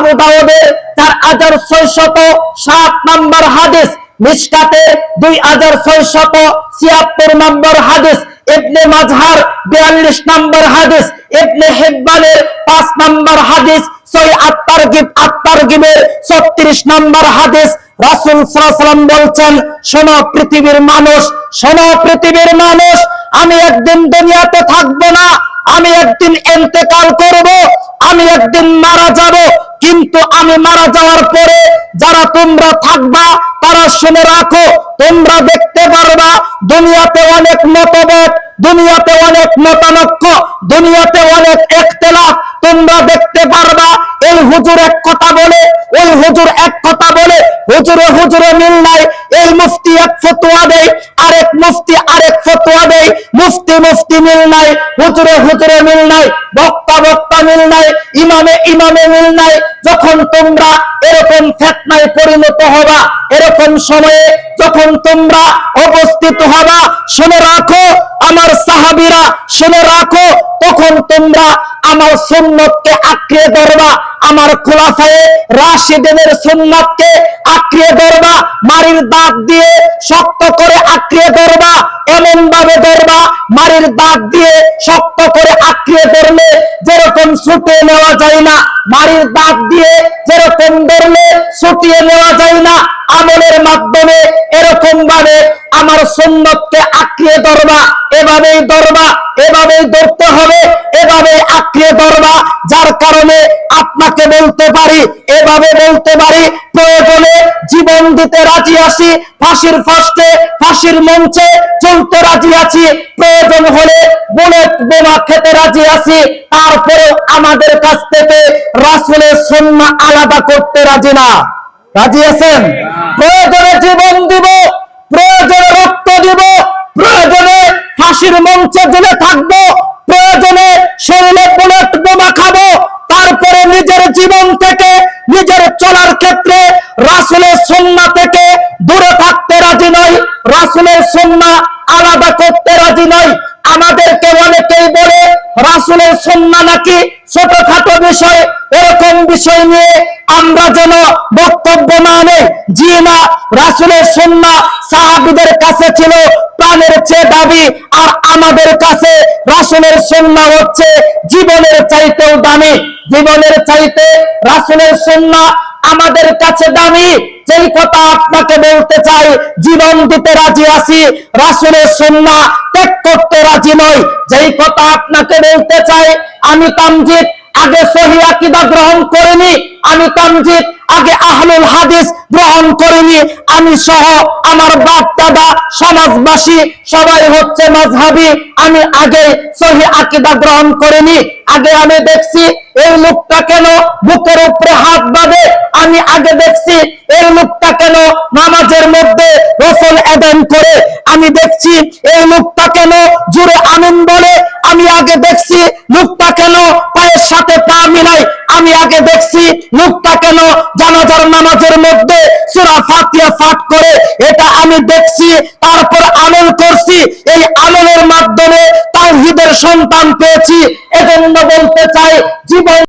আবু দাউদের 4607 নম্বর হাদিস, মিশকাতের 2676 নম্বর হাদিস, ইবনে মাজাহর 42 নম্বর হাদিস, ইবনে হিব্বানের 5 নম্বর হাদিস, সহিহ আত-তারগিবের 36 নম্বর হাদিস। রাসূল সাল্লাল্লাহু আলাইহি ওয়াসাল্লাম বলছেন, শোনো পৃথিবীর মানুষ, শোনো পৃথিবীর মানুষ, আমি একদিন দুনিয়াতে থাকব না, আমি একদিন ইন্তেকাল করব, আমি একদিন মারা যাব। কিন্তু আমি মারা যাওয়ার পরে যারা তোমরা থাকবা তারা শুনে রাখো, তোমরা দেখতে পারবা দুনিয়াতে অনেক মতভেদ, দুনিয়াতে অনেক মতানৈক্য, দুনিয়াতে অনেক ইখতিলাফ তোমরা দেখতে পারবা। এই হুজুর এক কথা বলে, ওই হুজুর এক কথা বলে, হুজুরে মিল নাই। এই মুফতি এক ফতোয়া দেয়, আরেক মুফতি আরেক ফতোয়া দেয়, মুফতি মিল নাই, হুজুরে মিল নাই, বক্তা মিল নাই, ইমামে মিল নাই। যখন তোমরা এরকম ফিতনায় পরিণত হবা, এরকম সময়ে যখন তোমরা উপস্থিত হবা, শুনে রাখো আমার সাহাবীরা, শুনে রাখো, তখন তোমরা আমার সুন্নতকে আঁকড়ে ধরবা, আমার খুলাফায়ে রাশিদিনের সুন্নাতকে আঁকড়ে ধরবা, মারির দাঁত দিয়ে শক্ত করে আঁকড়ে ধরবা, এমন ভাবে ধরবা মারির দাঁত দিয়ে শক্ত করে আঁকড়ে ধরলে যেরকম ছুটিয়ে নেওয়া যায় না, মারির দাঁত দিয়ে যেরকম ধরলে ছুটিয়ে নেওয়া যায় না, আমলের মাধ্যমে এরকম ভাবে আমার সুন্নতকে আঁকড়ে ধরবা, এভাবেই ধরবা, এভাবেই ধরতে হবে, এভাবেই আঁকড়ে ধরবা। যার কারণে আপনাকে বলতে পারি, এভাবে বলতে পারি, প্রয়োজনে জীবন দিতে রাজি আছি, ফাঁসির ফাঁসে, ফাঁসির মঞ্চে চলতে রাজি আছি, প্রয়োজন হলে বুলেট বোমা খেতে রাজি আছি, তারপরেও আমাদের কাছ থেকে রাসূলের সুন্নাহ আলাদা করতে রাজি না। রাজি আছেন? প্রয়োজনে জীবন দিব, প্রয়োজনে রক্ত দিব, প্রয়োজনে ফাঁসির মঞ্চে ঝুলে থাকবো, প্রয়োজনে শরীরে বুলেট বোমা খাবো, তারপরে নিজের জীবন থেকে, নিজের চলার ক্ষেত্রে রাসূলের সুন্নাহ থেকে দূরে থাকতে রাজি নই, রাসূলের সুন্নাহ আলাদা করতে রাজি নই। আমাদেরকে অনেকেই বলে রাসূলের সুন্নাহ নাকি ছোটখাটো বিষয়, এরকম বিষয় নিয়ে আমরা যেন বক্তব্য না নেই। জি না, রাসূলের সুন্নাহ সাহাবীদের কাছে ছিল প্রাণের চেয়ে দাবি, আর আমাদের কাছে রাসূলের সুন্নাহ হচ্ছে জীবনের চাইতেও দামি। জীবনের চাইতে রাসূলের সুন্নাহ আমাদের কাছে দামি। যেই কথা আপনাকে বলতে চাই, জীবন দিতে রাজি আছি, রাসূলের সুন্নাহ ত্যাগ করতে রাজি নই। যেই কথা আপনাকে বলতে চাই, আমি তামজিদ আগে সহিহ আকীদা গ্রহণ করিনি, আমি তামজিদ আগে আহলুল হাদিস গ্রহণ করিনি, আমি সহ আমার বাপ দাদা সমাজবাসী সবাই হচ্ছে মাযহাবী, আমি আগে সহিহ আকীদা গ্রহণ করিনি। আগে আমি দেখছি এই লোকটা কেন বুকের উপরে হাত বাঁধে, আমি আগে দেখছি এই লোকটা কেন নামাজের মধ্যে রসল আদান করে, আমি দেখছি এই লোকটা কেন জোরে আমিন বলে, আমি আগে দেখছি লোকটা কেন পায়ের সাথে পা মিলায়, আমি আগে দেখছি লোকটা কেন জানাজার নামাজের মধ্যে সূরা ফাতিহা পাঠ করে, এটা আমি দেখছি, তারপর আমল করছি, এই আমলের মাধ্যমে তাওহীদের সন্তান পেয়েছি। এজন্য বলতে চাই, জীবন